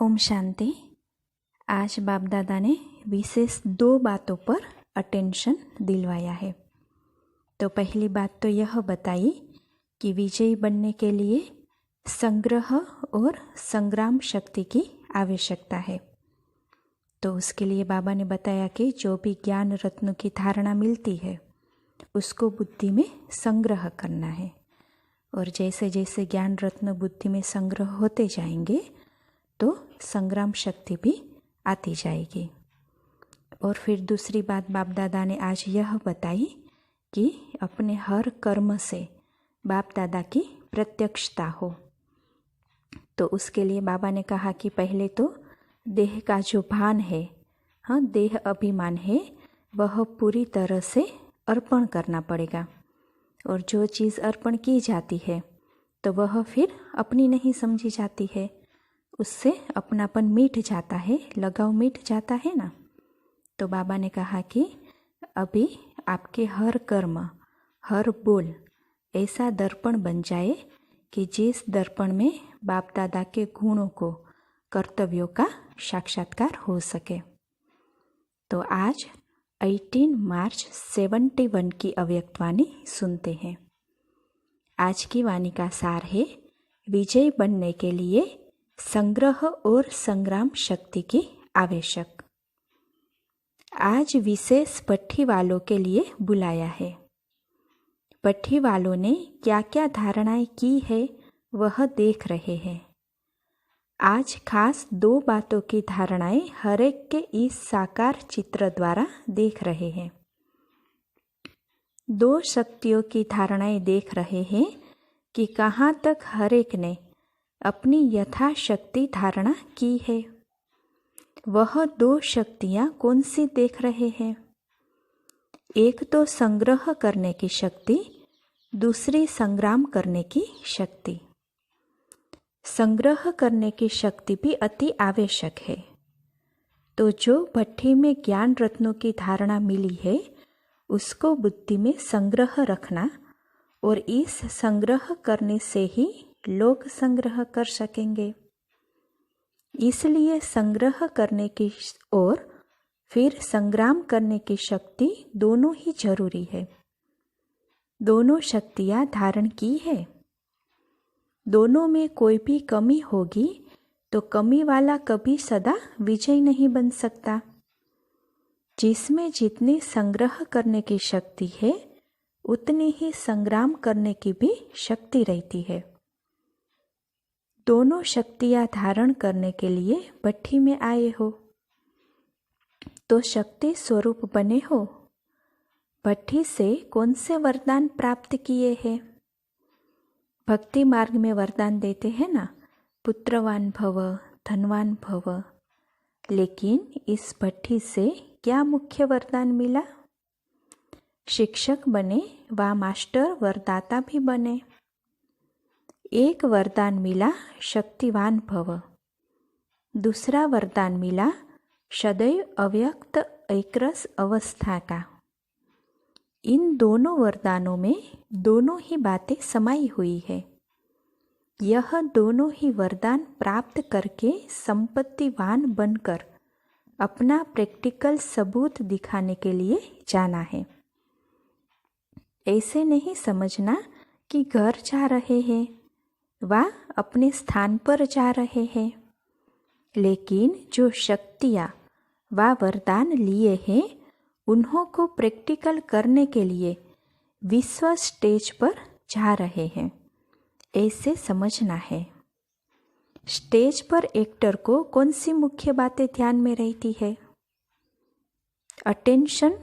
ओम शांति। आज बाप दादा ने विशेष 2 बातों पर अटेंशन दिलवाया है। तो पहली बात तो यह बताई कि विजयी बनने के लिए संग्रह और संग्राम शक्ति की आवश्यकता है। तो उसके लिए बाबा ने बताया कि जो भी ज्ञान रत्नों की धारणा मिलती है उसको बुद्धि में संग्रह करना है, और जैसे जैसे ज्ञान रत्न बुद्धि में संग्रह होते जाएंगे तो संग्राम शक्ति भी आती जाएगी। और फिर दूसरी बात बाप दादा ने आज यह बताई कि अपने हर कर्म से बाप दादा की प्रत्यक्षता हो। तो उसके लिए बाबा ने कहा कि पहले तो देह का जो भान है, देह अभिमान है, वह पूरी तरह से अर्पण करना पड़ेगा। और जो चीज़ अर्पण की जाती है तो वह फिर अपनी नहीं समझी जाती है, उससे अपनापन मिट जाता है, लगाव मिट जाता है ना। तो बाबा ने कहा कि अभी आपके हर कर्म, हर बोल ऐसा दर्पण बन जाए कि जिस दर्पण में बाप दादा के गुणों को, कर्तव्यों का साक्षात्कार हो सके। तो आज 18 मार्च 71 की अव्यक्त वाणी सुनते हैं। आज की वाणी का सार है, विजय बनने के लिए संग्रह और संग्राम शक्ति की आवश्यक। आज विशेष भट्ठी वालों के लिए बुलाया है। भट्ठी वालों ने क्या क्या धारणाएं की है वह देख रहे हैं। आज खास 2 बातों की धारणाएं हर एक के इस साकार चित्र द्वारा देख रहे हैं। 2 शक्तियों की धारणाएं देख रहे हैं कि कहाँ तक हर एक ने अपनी यथाशक्ति धारणा की है। वह 2 शक्तियाँ कौन सी देख रहे हैं? एक तो संग्रह करने की शक्ति, दूसरी संग्राम करने की शक्ति। संग्रह करने की शक्ति भी अति आवश्यक है। तो जो भट्ठी में ज्ञान रत्नों की धारणा मिली है उसको बुद्धि में संग्रह रखना, और इस संग्रह करने से ही लोग संग्रह कर सकेंगे। इसलिए संग्रह करने की और फिर संग्राम करने की शक्ति दोनों ही जरूरी है। दोनों शक्तियाँ धारण की है। दोनों में कोई भी कमी होगी तो कमी वाला कभी सदा विजय नहीं बन सकता। जिसमें जितनी संग्रह करने की शक्ति है उतनी ही संग्राम करने की भी शक्ति रहती है। दोनों शक्तियाँ धारण करने के लिए भट्ठी में आए हो तो शक्ति स्वरूप बने हो। भट्ठी से कौन से वरदान प्राप्त किए हैं? भक्ति मार्ग में वरदान देते हैं ना, पुत्रवान भव, धनवान भव। लेकिन इस भट्ठी से क्या मुख्य वरदान मिला? शिक्षक बने व मास्टर वरदाता भी बने। एक वरदान मिला शक्तिवान भव, दूसरा वरदान मिला सदैव अव्यक्त एकरस अवस्था का। इन दोनों वरदानों में दोनों ही बातें समाई हुई है। यह दोनों ही वरदान प्राप्त करके संपत्तिवान बनकर अपना प्रैक्टिकल सबूत दिखाने के लिए जाना है। ऐसे नहीं समझना कि घर जा रहे हैं व अपने स्थान पर जा रहे हैं, लेकिन जो शक्तियाँ व वरदान लिए हैं उन्हों को प्रैक्टिकल करने के लिए विश्व स्टेज पर जा रहे हैं, ऐसे समझना है। स्टेज पर एक्टर को कौन सी मुख्य बातें ध्यान में रहती है? अटेंशन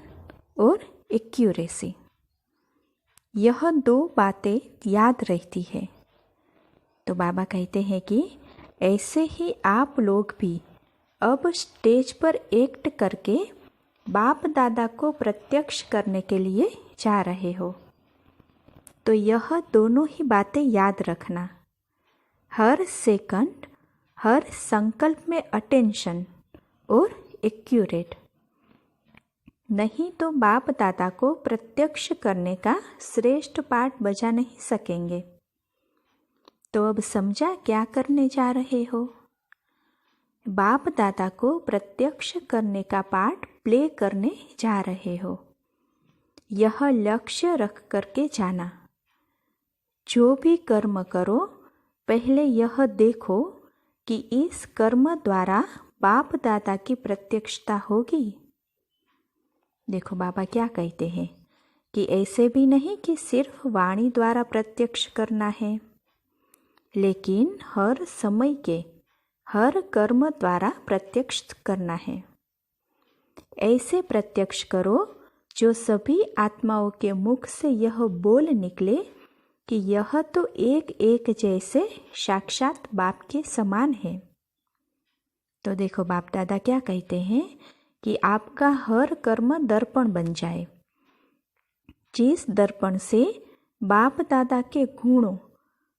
और एक्यूरेसी। यह 2 बातें याद रहती है। तो बाबा कहते हैं कि ऐसे ही आप लोग भी अब स्टेज पर एक्ट करके बाप दादा को प्रत्यक्ष करने के लिए जा रहे हो। तो यह दोनों ही बातें याद रखना। हर सेकंड, हर संकल्प में अटेंशन और एक्यूरेट। नहीं तो बाप दादा को प्रत्यक्ष करने का श्रेष्ठ पाठ बजा नहीं सकेंगे। तो अब समझा क्या करने जा रहे हो? बाप दादा को प्रत्यक्ष करने का पार्ट प्ले करने जा रहे हो। यह लक्ष्य रख करके जाना। जो भी कर्म करो पहले यह देखो कि इस कर्म द्वारा बाप दादा की प्रत्यक्षता होगी। देखो बाबा क्या कहते हैं कि ऐसे भी नहीं कि सिर्फ वाणी द्वारा प्रत्यक्ष करना है, लेकिन हर समय के हर कर्म द्वारा प्रत्यक्ष करना है। ऐसे प्रत्यक्ष करो जो सभी आत्माओं के मुख से यह बोल निकले कि यह तो एक एक जैसे साक्षात बाप के समान है। तो देखो बाप दादा क्या कहते हैं कि आपका हर कर्म दर्पण बन जाए, जिस दर्पण से बाप दादा के गुणों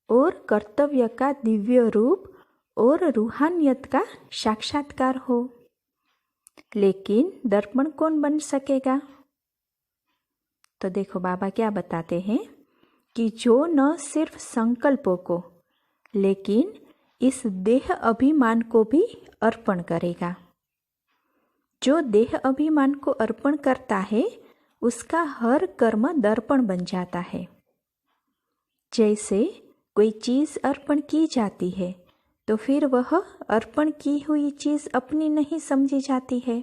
और कर्तव्य का दिव्य रूप और रूहानियत का साक्षात्कार हो। लेकिन दर्पण कौन बन सकेगा? तो देखो बाबा क्या बताते हैं कि जो न सिर्फ संकल्पों को लेकिन इस देह अभिमान को भी अर्पण करेगा। जो देह अभिमान को अर्पण करता है उसका हर कर्म दर्पण बन जाता है। जैसे कोई चीज़ अर्पण की जाती है तो फिर वह अर्पण की हुई चीज़ अपनी नहीं समझी जाती है।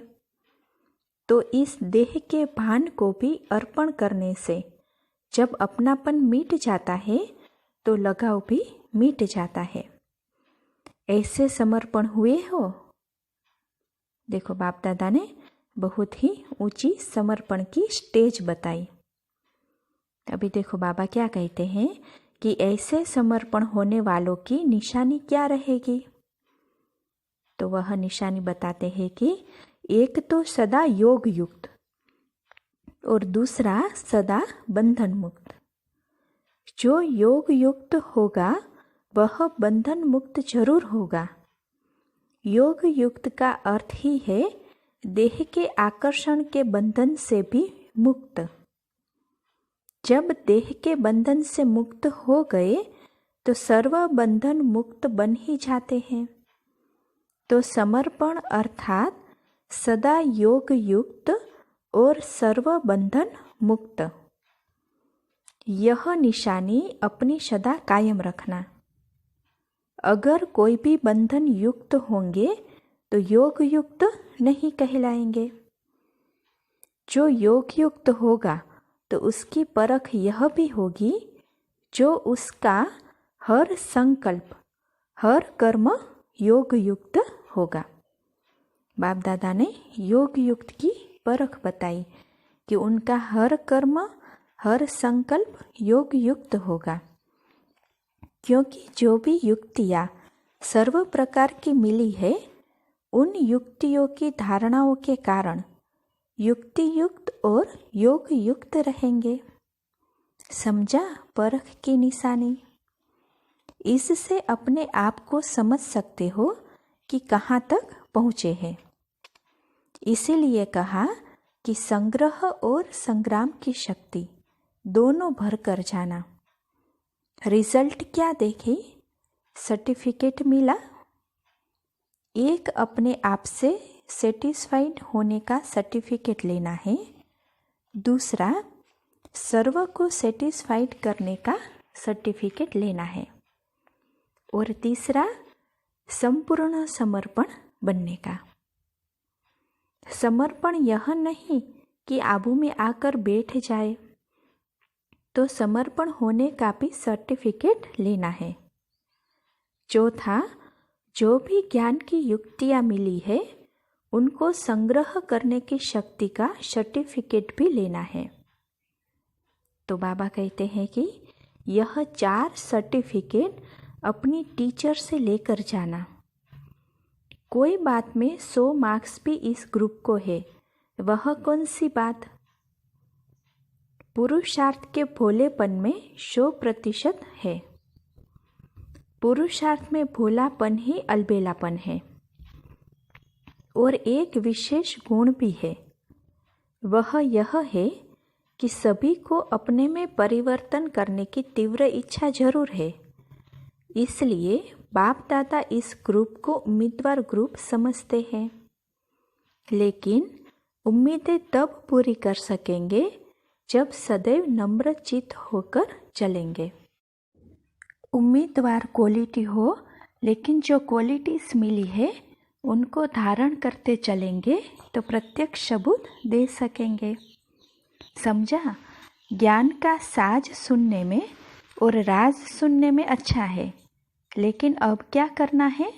तो इस देह के भान को भी अर्पण करने से जब अपनापन मिट जाता है तो लगाव भी मिट जाता है। ऐसे समर्पण हुए हो। देखो बाप दादा ने बहुत ही ऊंची समर्पण की स्टेज बताई। अभी देखो बाबा क्या कहते हैं कि ऐसे समर्पण होने वालों की निशानी क्या रहेगी। तो वह निशानी बताते हैं कि एक तो सदा योग युक्त और दूसरा सदा बंधन मुक्त। जो योग युक्त होगा वह बंधन मुक्त जरूर होगा। योग युक्त का अर्थ ही है देह के आकर्षण के बंधन से भी मुक्त। जब देह के बंधन से मुक्त हो गए तो सर्व बंधन मुक्त बन ही जाते हैं। तो समर्पण अर्थात सदा योग युक्त और सर्व बंधन मुक्त, यह निशानी अपनी सदा कायम रखना। अगर कोई भी बंधन युक्त होंगे तो योग युक्त नहीं कहलाएंगे। जो योग युक्त होगा तो उसकी परख यह भी होगी जो उसका हर संकल्प हर कर्म योग युक्त होगा। बाप दादा ने योग युक्त की परख बताई कि उनका हर कर्म हर संकल्प योग युक्त होगा, क्योंकि जो भी युक्तियाँ सर्व प्रकार की मिली है उन युक्तियों की धारणाओं के कारण युक्ति युक्त और योग युक्त रहेंगे। समझा परख की निशानी। इससे अपने आप को समझ सकते हो कि कहाँ तक पहुँचे हैं। इसीलिए कहा कि संग्रह और संग्राम की शक्ति दोनों भर कर जाना। रिजल्ट क्या देखी? सर्टिफिकेट मिला। एक अपने आप से सेटिस्फाइड होने का सर्टिफिकेट लेना है, दूसरा सर्व को सेटिस्फाइड करने का सर्टिफिकेट लेना है, और तीसरा संपूर्ण समर्पण बनने का। समर्पण यह नहीं कि आबू में आकर बैठ जाए, तो समर्पण होने का भी सर्टिफिकेट लेना है। चौथा, जो भी ज्ञान की युक्तियाँ मिली है उनको संग्रह करने की शक्ति का सर्टिफिकेट भी लेना है। तो बाबा कहते हैं कि यह 4 सर्टिफिकेट अपनी टीचर से लेकर जाना। कोई बात में 100 मार्क्स भी इस ग्रुप को है, वह कौन सी बात? पुरुषार्थ के भोलेपन में 100% है। पुरुषार्थ में भोलापन ही अलबेलापन है। और एक विशेष गुण भी है, वह यह है कि सभी को अपने में परिवर्तन करने की तीव्र इच्छा जरूर है। इसलिए बाप दादा इस ग्रुप को उम्मीदवार ग्रुप समझते हैं, लेकिन उम्मीदें तब पूरी कर सकेंगे जब सदैव नम्र चित्त होकर चलेंगे। उम्मीदवार क्वालिटी हो, लेकिन जो क्वालिटीज मिली है उनको धारण करते चलेंगे तो प्रत्यक्ष सबूत दे सकेंगे। समझा? ज्ञान का साज सुनने में और राज सुनने में अच्छा है, लेकिन अब क्या करना है?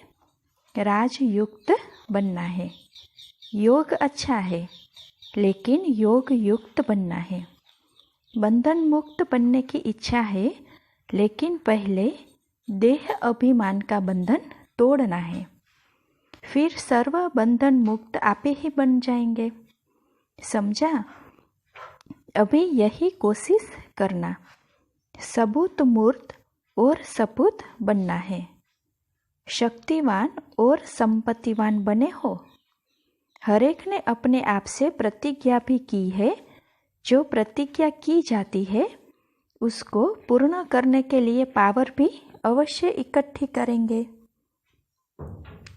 राजयुक्त बनना है। योग अच्छा है, लेकिन योग युक्त बनना है। बंधन मुक्त बनने की इच्छा है, लेकिन पहले देह अभिमान का बंधन तोड़ना है। फिर सर्व बंधन मुक्त आपे ही बन जाएंगे। समझा? अभी यही कोशिश करना। सबूत मूर्त और सपूत बनना है। शक्तिवान और संपत्तिवान बने हो। हरेक ने अपने आप से प्रतिज्ञा भी की है। जो प्रतिज्ञा की जाती है उसको पूर्ण करने के लिए पावर भी अवश्य इकट्ठी करेंगे।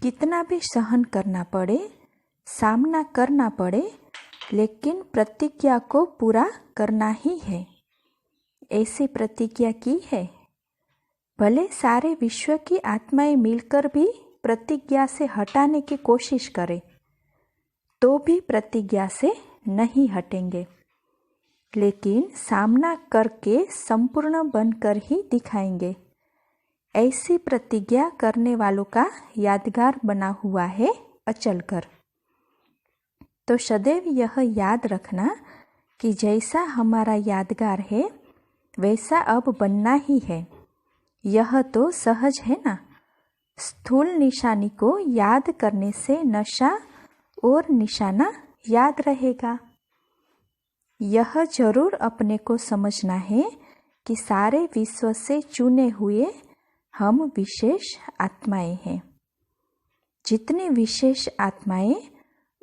कितना भी सहन करना पड़े, सामना करना पड़े, लेकिन प्रतिज्ञा को पूरा करना ही है। ऐसी प्रतिज्ञा की है। भले सारे विश्व की आत्माएं मिलकर भी प्रतिज्ञा से हटाने की कोशिश करें, तो भी प्रतिज्ञा से नहीं हटेंगे, लेकिन सामना करके संपूर्ण बनकर ही दिखाएंगे। ऐसी प्रतिज्ञा करने वालों का यादगार बना हुआ है अचल कर। तो सदैव यह याद रखना कि जैसा हमारा यादगार है वैसा अब बनना ही है। यह तो सहज है ना। स्थूल निशानी को याद करने से नशा और निशाना याद रहेगा। यह जरूर अपने को समझना है कि सारे विश्व से चुने हुए हम विशेष आत्माएं हैं। जितनी विशेष आत्माएं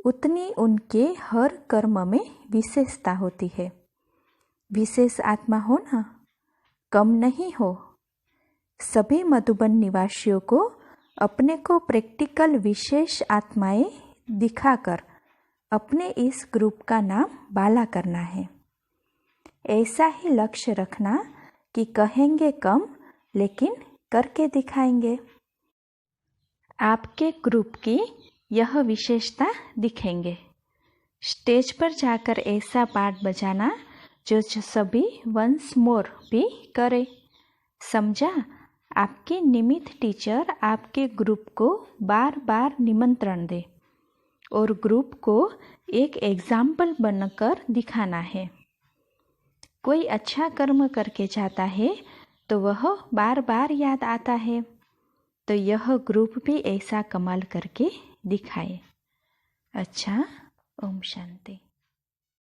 उतनी उनके हर कर्म में विशेषता होती है। विशेष आत्मा हो ना, कम नहीं हो। सभी मधुबन निवासियों को अपने को प्रैक्टिकल विशेष आत्माएं दिखाकर अपने इस ग्रुप का नाम बाला करना है। ऐसा ही लक्ष्य रखना कि कहेंगे कम लेकिन करके दिखाएंगे। आपके ग्रुप की यह विशेषता दिखेंगे। स्टेज पर जाकर ऐसा पाठ बजाना जो सभी वंस मोर भी करे। समझा? आपके निमित्त टीचर आपके ग्रुप को बार बार निमंत्रण दे और ग्रुप को एक एग्जाम्पल बनकर दिखाना है। कोई अच्छा कर्म करके जाता है तो वह बार बार याद आता है। तो यह ग्रुप भी ऐसा कमाल करके दिखाए। अच्छा, ओम शांति।